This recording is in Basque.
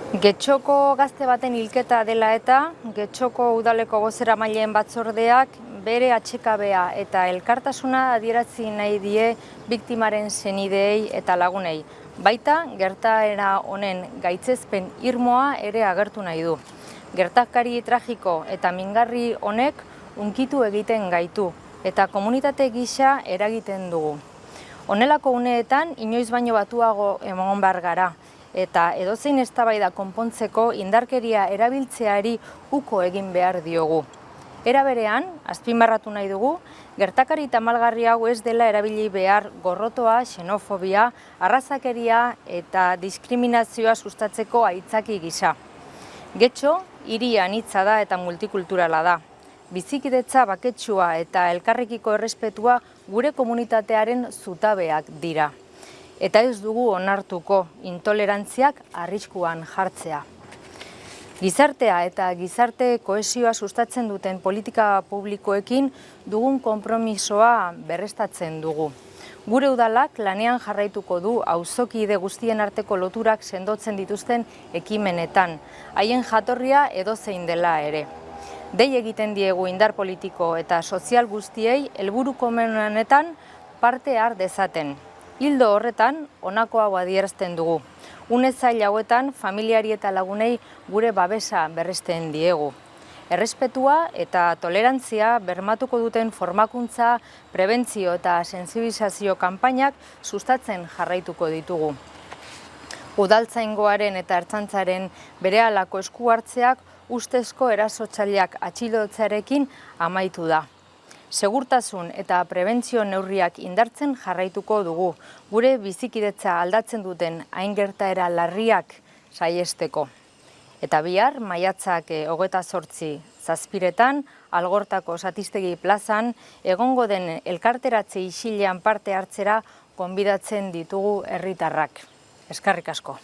Getxoko gazte baten hilketa dela eta Getxoko udaleko bozeramaileen batzordeak bere atsekabea eta elkartasuna adierazi nahi die biktimaren senideei eta lagunei. Baita gertaera honen gaitzespen irmoa ere agertu nahi du. Gertakari tragiko eta mingarri honek hunkitu egiten gaitu eta komunitate gisa eragiten dugu. Honelako uneetan inoiz baino batuago egon behar gara. Eta edozein eztabaida konpontzeko indarkeria erabiltzeari uko egin behar diogu. Era berean, azpimarratu nahi dugu, gertakari tamalgarri hau ez dela erabili behar gorrotoa, xenofobia, arrazakeria eta diskriminazioa sustatzeko aitzaki gisa. Getxo, hiri anitza da eta multikulturala da. Bizikidetza baketsua eta elkarrekiko errespetua gure komunitatearen zutabeak dira. Eta ez dugu onartuko intolerantziak arriskuan jartzea. Gizartea eta gizarte kohesioa sustatzen duten politika publikoekin dugun konpromisoa berreztatzen dugu. Gure udalak lanean jarraituko du auzokide guztien arteko loturak sendotzen dituzten ekimenetan, haien jatorria edozein dela ere. Dei egiten diegu indar politiko eta sozial guztiei helburu komunetan parte har dezaten. Hildo horretan, honako hau adierazten dugu. Une zail hauetan, familiari eta lagunei gure babesa berresten diegu. Errespetua eta tolerantzia bermatuko duten formakuntza, prebentzio eta sentsibilizazio kanpainak sustatzen jarraituko ditugu. Udaltzaingoaren eta ertzaintzaren berehalako esku hartzeak ustezko erasotzaileak atxilotzearekin amaitu da. Segurtasun eta prebentzio neurriak indartzen jarraituko dugu, gure bizikidetza aldatzen duten hain gertaera larriak saihesteko. Eta bihar, maiatzak 28 Algortako Satistegi plazan, egongo den elkarteratze isilean parte hartzera gonbidatzen ditugu herritarrak. Eskerrik asko.